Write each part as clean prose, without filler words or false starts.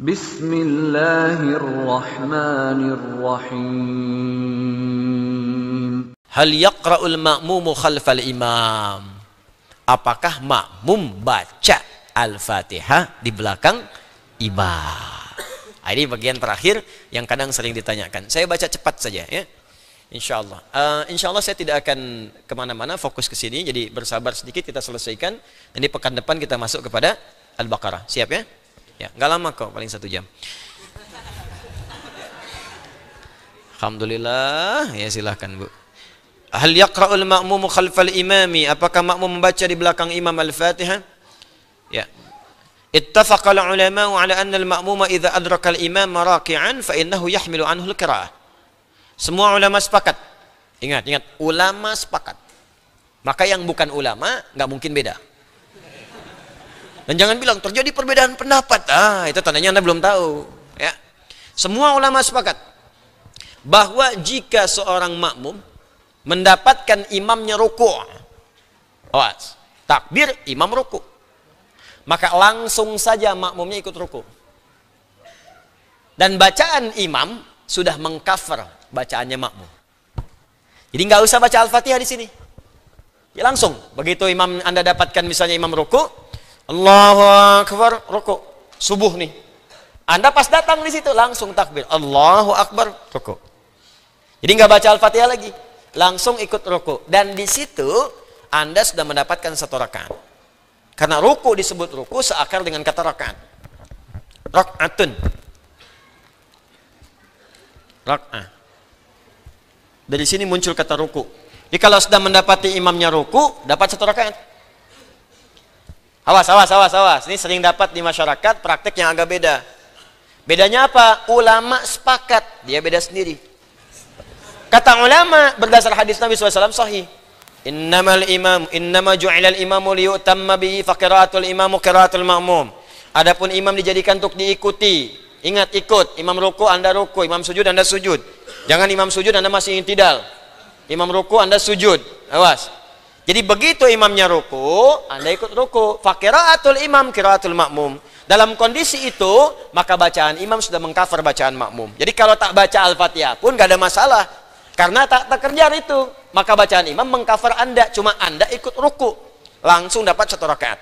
Bismillahirrahmanirrahim. Hal yaqra'ul ma'mumu khalfal imam. Apakah makmum baca Al-Fatihah di belakang imam? Ini bagian terakhir yang kadang sering ditanyakan. Saya baca cepat saja ya. Insyaallah. Insyaallah saya tidak akan kemana-mana, fokus ke sini. Jadi bersabar sedikit, kita selesaikan. Nanti pekan depan kita masuk kepada Al-Baqarah. Siap ya? Ya, nggak lama kok, paling 1 jam. Alhamdulillah. Ya silahkan Bu. Hal yaqra'ul ma'mumu khalfal imami. Apakah makmum membaca di belakang imam Al-Fatihah? Ya. Ittafaqal ulama'u ala anna al-ma'muma idza adraka al-imam raki'an fa innahu yahmilu anhu al-qira'ah. Semua ulama sepakat. Ingat, ulama sepakat. Maka yang bukan ulama nggak mungkin beda. Dan jangan bilang terjadi perbedaan pendapat. Itu tandanya Anda belum tahu, ya. Semua ulama sepakat bahwa jika seorang makmum mendapatkan imamnya ruku', awas, takbir imam ruku', maka langsung saja makmumnya ikut ruku'. Dan bacaan imam sudah mengcover bacaannya makmum. Jadi nggak usah baca Al-Fatihah di sini. Ya langsung, begitu imam Anda dapatkan misalnya imam ruku', Allahu Akbar, ruku', subuh nih. Anda pas datang di situ langsung takbir, Allahu Akbar, ruku'. Jadi nggak baca Al-Fatihah lagi, langsung ikut ruku'. Dan di situ Anda sudah mendapatkan 1 rakaat. Karena ruku' disebut ruku' seakar dengan kata rakaat. Rak'atun. Rak'ah. Dari sini muncul kata ruku'. Jadi kalau sudah mendapati imamnya ruku', dapat 1 rakaat. Awas. Ini sering dapat di masyarakat praktek yang agak beda. Bedanya apa? Ulama sepakat, dia beda sendiri. Kata ulama berdasar hadis Nabi SAW sahih. Innama ju'ilal imamu liyutamma bihi faqiraatul imamu qiraatul ma'mum. Adapun imam dijadikan untuk diikuti. Ingat, ikut. Imam ruku Anda ruku, imam sujud Anda sujud. Jangan imam sujud Anda masih i'tidal. Imam ruku Anda sujud. Awas. Jadi begitu imamnya ruku, Anda ikut ruku. Faqiraatul imam qiraatul ma'mum. Dalam kondisi itu, maka bacaan imam sudah mengcover bacaan makmum. Jadi kalau tak baca Al-Fatihah pun gak ada masalah. Karena tak terkejar itu, maka bacaan imam mengcover Anda. Cuma Anda ikut ruku, langsung dapat 1 rakaat.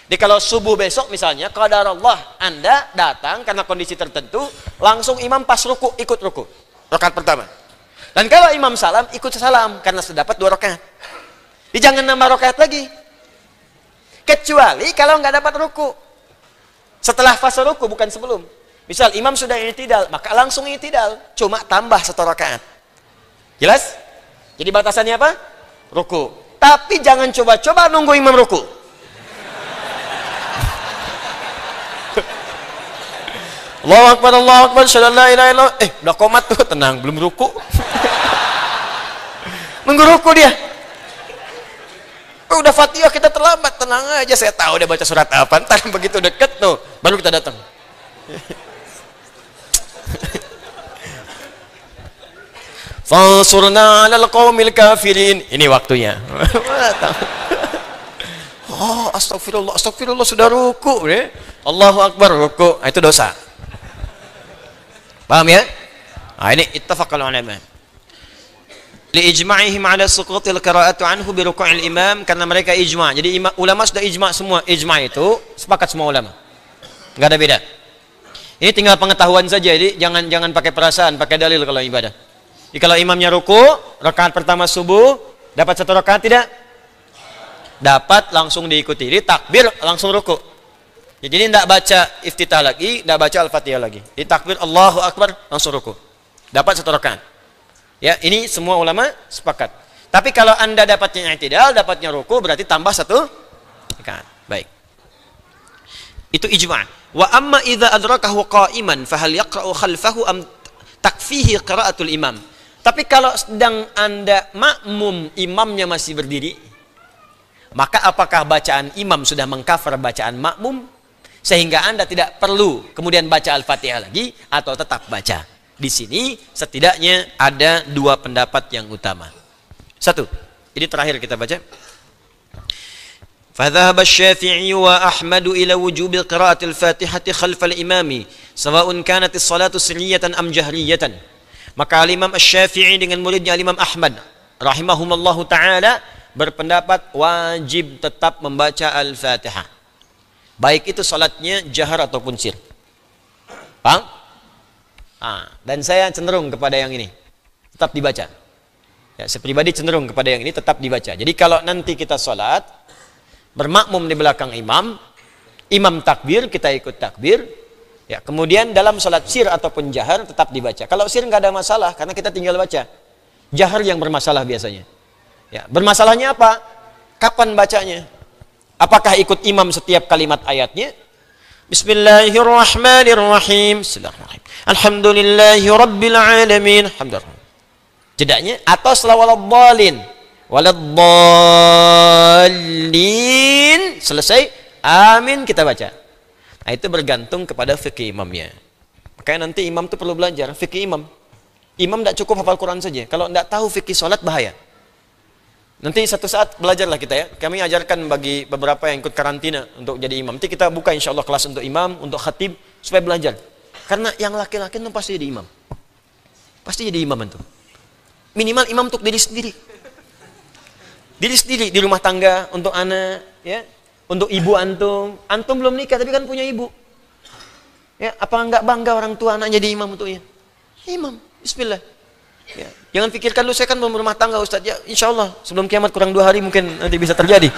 Jadi kalau subuh besok misalnya, qadarullah Anda datang karena kondisi tertentu, langsung imam pas ruku, ikut ruku. Rakaat pertama. Dan kalau imam salam, ikut salam karena sudah dapat 2 rakaat. Jadi jangan nambah rakaat lagi. Kecuali kalau nggak dapat ruku. Setelah fase ruku, bukan sebelum. Misal imam sudah i'tidal, maka langsung i'tidal. Cuma tambah 1 rakaat. Jelas? Jadi batasannya apa? Ruku. Tapi jangan coba-coba nunggu imam ruku. Allahu Akbar, syahadu la ilaha illallah. Udah komat tuh, tenang, belum ruku. Nunggu ruku dia. Udah Fatihah kita terlambat, tenang aja, saya tahu dia baca surat apa. Ntar begitu deket tuh, baru kita datang. Fansurna 'alal qaumil kafirin. Ini waktunya. Astagfirullah sudah ruku, ya. Allahu Akbar, ruku. Itu dosa. Paham ya? Ini ittafaqal ulama. Li ijma'ihim 'ala suqutil qira'atu anhu bi ruku'il imam, karena mereka ijma'. Jadi ulama sudah ijma' semua. Ijma' itu sepakat semua ulama. Enggak ada beda. Ini tinggal pengetahuan saja. Jadi jangan pakai perasaan, pakai dalil kalau ibadah. Jadi kalau imamnya ruku, rakaat pertama subuh, dapat 1 rakaat tidak? Dapat, langsung diikuti. Jadi takbir langsung ruku. Jadi tidak baca iftitah lagi, tidak baca Al-Fatihah lagi. Jadi takbir Allahu Akbar, langsung ruku. Dapat 1 rakaat. Ya, ini semua ulama sepakat. Tapi kalau Anda dapatnya i'tidal, dapatnya ruku, berarti tambah 1 rakaat. Baik. Itu ijma'. Wa amma idza adrakahu qa'iman fa hal yaqra'u khalfahu am takfihi qira'atul imam. Tapi kalau sedang Anda makmum, imamnya masih berdiri, maka apakah bacaan imam sudah mengcover bacaan makmum sehingga Anda tidak perlu kemudian baca Al-Fatihah lagi, atau tetap baca? Di sini setidaknya ada 2 pendapat yang utama. 1, ini terakhir kita baca. فذهب الشافعي وأحمد إلى وجوب قراءة الفاتحة خلف الإمام سواء كانت الصلاة سرية أم جهرية. Maka Imam Asy-Syafi'i dengan muridnya Imam Ahmad rahimahumallahu taala berpendapat wajib tetap membaca Al-Fatihah. Baik itu salatnya jahar ataupun sir. Paham? Dan saya cenderung kepada yang ini. Tetap dibaca. Ya, saya pribadi cenderung kepada yang ini tetap dibaca. Jadi kalau nanti kita salat bermakmum di belakang imam, imam takbir, kita ikut takbir. Ya, kemudian dalam salat sir ataupun jahar tetap dibaca. Kalau sir nggak ada masalah karena kita tinggal baca. Jahar yang bermasalah biasanya. Ya, bermasalahnya apa? Kapan bacanya? Apakah ikut imam setiap kalimat ayatnya? Bismillahirrahmanirrahim. Alhamdulillahi rabbil alamin. Alhamdulillah. Jedanya atau setelah waladhdallin. Waladhdallin selesai, amin kita baca. Nah, itu bergantung kepada fikih imamnya. Makanya nanti imam itu perlu belajar fikih imam. Imam tidak cukup hafal Quran saja. Kalau tidak tahu fikih sholat bahaya. Nanti satu saat belajarlah kita ya. Kami ajarkan bagi beberapa yang ikut karantina untuk jadi imam. Nanti kita buka insya Allah kelas untuk imam, untuk khatib supaya belajar. Karena yang laki-laki itu pasti jadi imam. Pasti jadi imam itu. Minimal imam untuk diri sendiri. Diri sendiri di rumah tangga, untuk anak, ya. Untuk ibu antum. Antum belum nikah tapi kan punya ibu. Ya, apa enggak bangga orang tua anak jadi imam untuknya? Imam, bismillah. Ya, jangan pikirkan lu saya kan belum berumah tangga Ustaz. Ya, insya Allah sebelum kiamat kurang 2 hari mungkin nanti bisa terjadi.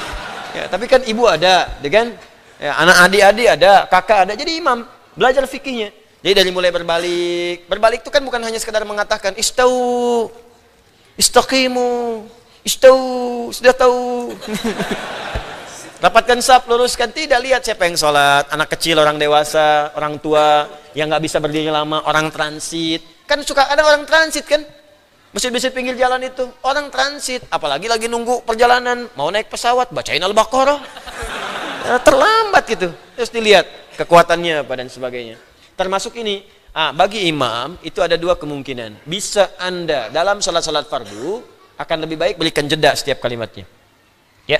Ya, tapi kan ibu ada, kan? Ya, anak adik-adik ada, kakak ada, jadi imam. Belajar fikihnya. Jadi dari mulai berbalik. Berbalik itu kan bukan hanya sekedar mengatakan istau, istaqimu, istau, sudah tahu. Rapatkan saf, luruskan, tidak lihat siapa yang sholat, anak kecil, orang dewasa, orang tua, yang nggak bisa berdiri lama, orang transit. Kan suka ada orang transit kan? Masjid-masjid pinggir jalan itu, orang transit, apalagi lagi nunggu perjalanan, mau naik pesawat, bacain Al-Baqarah. Terlambat gitu. Terus dilihat kekuatannya apa dan sebagainya. Termasuk ini, bagi imam itu ada 2 kemungkinan. Bisa Anda dalam salat-salat fardu akan lebih baik berikan jeda setiap kalimatnya. Ya.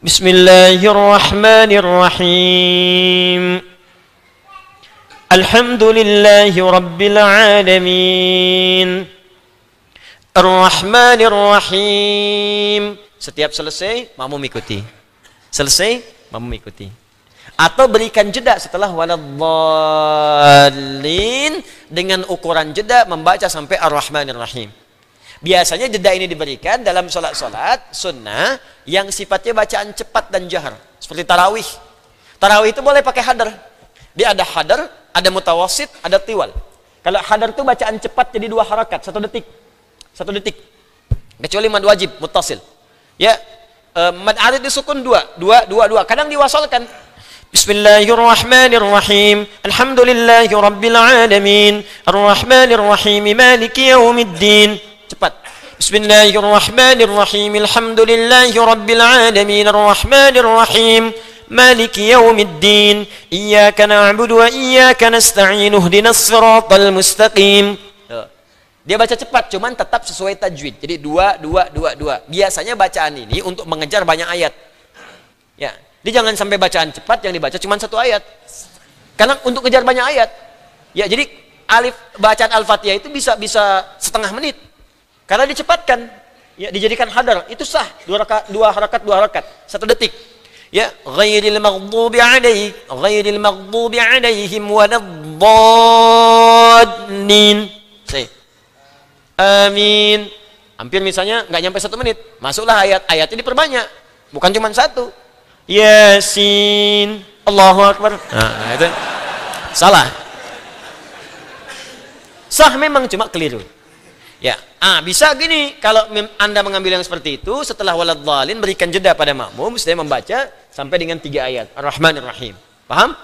Bismillahirrahmanirrahim. Alhamdulillahi rabbil alamin. Ar-Rahmanir-Rahim. Setiap selesai, makmum ikuti. Selesai, makmum ikuti. Atau berikan jeda setelah waladhdallin dengan ukuran jeda membaca sampai Ar-Rahmanir-Rahim. Biasanya jeda ini diberikan dalam sholat-sholat sunnah yang sifatnya bacaan cepat dan jahar. Seperti tarawih. Tarawih itu boleh pakai hadar. Dia ada hadar, ada mutawasid, ada tiwal. Kalau hadar itu bacaan cepat jadi 2 harakat, 1 detik. 1 detik. Kecuali mad wajib, muttasil. Ya, mad arid disukun 2. Kadang diwasalkan. Bismillahirrahmanirrahim. Alhamdulillahi rabbil alamin. Ar-Rahmanir-Rahim. Maliki yaumiddin. Cepat. Bismillahirrahmanirrahim. Alhamdulillahi rabbil alamin. Ar-Rahmanir-Rahim. Maliki yaumiddin. Iyyaka na'budu wa iyyaka nasta'in. Ihdinas siratal mustaqim. Dia baca cepat, cuman tetap sesuai tajwid. Jadi 2. Biasanya bacaan ini untuk mengejar banyak ayat. Ya, dia jangan sampai bacaan cepat yang dibaca cuma 1 ayat. Karena untuk kejar banyak ayat. Ya, jadi bacaan Al-Fatihah itu bisa setengah menit. Karena dicepatkan. Ya, dijadikan hadar, itu sah. 2 harakat, 1 detik. Ya, ghairil maghdubi alaihim waladdallin. Amin. Hampir misalnya nggak nyampe 1 menit, masuklah ayatnya diperbanyak, bukan cuma 1. Yasin, Allahu Akbar. Nah, itu salah. Sah memang, cuma keliru. Ya, bisa gini, kalau Anda mengambil yang seperti itu, setelah waladhdallin berikan jeda pada makmum, saya membaca sampai dengan 3 ayat. Ar-Rahmanir-Rahim. Paham?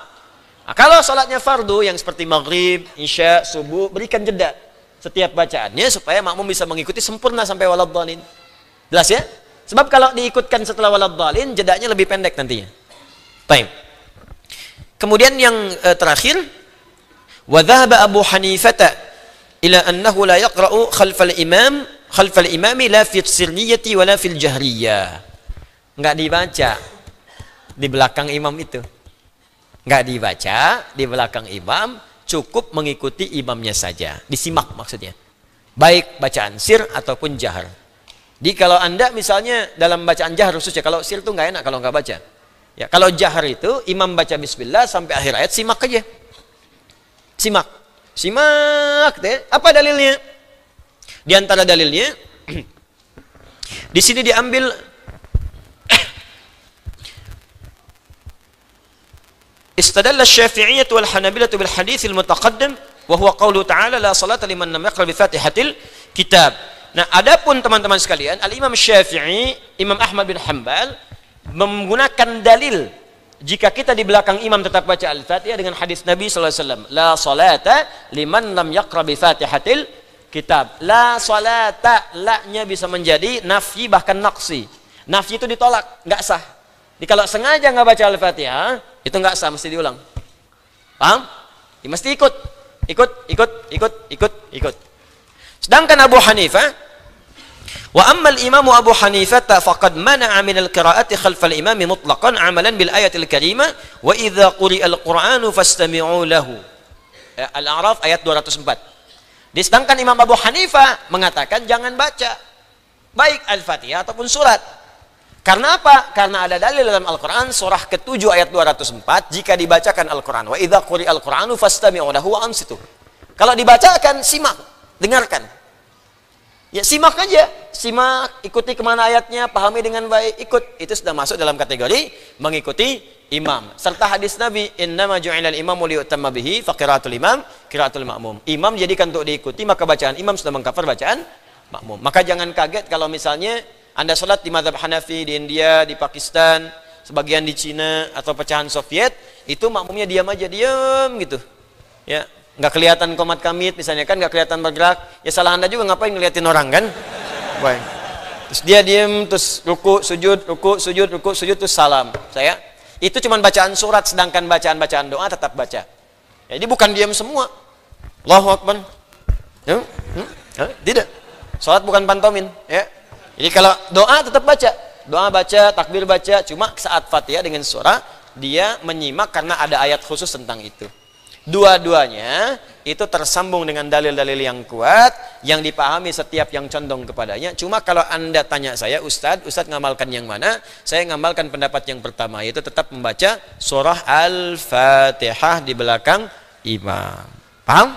Kalau sholatnya fardu yang seperti maghrib, isya, subuh, berikan jeda setiap bacaannya supaya makmum bisa mengikuti sempurna sampai waladhdallin. Jelas ya? Sebab kalau diikutkan setelah waladhdallin, jedanya lebih pendek nantinya. Baik. Kemudian yang terakhir, wa dhahaba Abu Hanifah ila annahu la yaqra'u khalfal imami la fi sirriyati wala fil jahriyah. Enggak dibaca di belakang imam itu. Nggak dibaca di belakang imam, cukup mengikuti imamnya saja. Disimak maksudnya. Baik bacaan sir ataupun jahar. Jadi kalau Anda misalnya dalam bacaan jahar khususnya, kalau sir itu nggak enak kalau nggak baca. Ya, kalau jahar itu imam baca bismillah sampai akhir ayat, simak aja. Simak. Simak deh. Apa dalilnya? Di antara dalilnya di sini diambil istadalla Syafi'iyyah wal Hanabilah bil hadits al mutaqaddim wa huwa qaulu ta'ala la salata liman lam yaqra bi Fatihatil kitab. Nah, adapun teman-teman sekalian, Al-Imam Syafi'i, Imam Ahmad bin Hanbal menggunakan dalil jika kita di belakang imam tetap baca Al-Fatihah dengan hadis Nabi sallallahu alaihi wasallam, la salata liman lam yaqra bi Fatihatil kitab. La salata, la-nya bisa menjadi nafyi bahkan naqsi. Nafyi itu ditolak, nggak sah. Jadi kalau sengaja nggak baca Al-Fatihah, itu nggak sah, mesti diulang. Paham? Ya, mesti ikut. Sedangkan Abu Hanifah, wa ammal imamu Abu Hanifah faqad mana'a min al-qira'ati khalfal imami mutlaqan amalan bil ayatil karimah wa idza quri'al qur'anu fastami'u lahu. Al-A'raf ayat 204. Sedangkan Imam Abu Hanifah mengatakan jangan baca baik Al-Fatihah ataupun surat. Karena apa? Karena ada dalil dalam Al-Quran surah ke-7 ayat 204, jika dibacakan Al-Quran, wa idza quri'al Qur'anu fastami'u lahu wa ansitu. Kalau dibacakan, simak, dengarkan. Ya simak aja, simak, ikuti kemana ayatnya, pahami dengan baik, ikut. Itu sudah masuk dalam kategori mengikuti imam. Serta hadis Nabi, innama ju'ilal imamu liyutamma bihi fa qiraatul imam qiraatul ma'mum. Imam dijadikan untuk diikuti, maka bacaan imam sudah mengcover bacaan makmum. Maka jangan kaget kalau misalnya Anda sholat di mazhab Hanafi di India, di Pakistan, sebagian di Cina atau pecahan Soviet, itu makmumnya diam aja, diam gitu. Ya, nggak kelihatan qomat kamit misalnya kan, nggak kelihatan bergerak. Ya salah Anda juga, ngapain ngeliatin orang kan? Baik. Terus dia diam, terus ruku, sujud, terus salam. Itu cuma bacaan surat, sedangkan bacaan doa tetap baca. Jadi bukan diam semua. Allahu Akbar. Tidak. Sholat bukan pantomin, ya. Jadi kalau doa tetap baca, doa baca, takbir baca, cuma saat Fatihah dengan surah dia menyimak karena ada ayat khusus tentang itu. Dua-duanya itu tersambung dengan dalil-dalil yang kuat yang dipahami setiap yang condong kepadanya. Cuma kalau Anda tanya saya, Ustadz ngamalkan yang mana? Saya ngamalkan pendapat yang pertama, yaitu tetap membaca surah Al-Fatihah di belakang imam. Paham?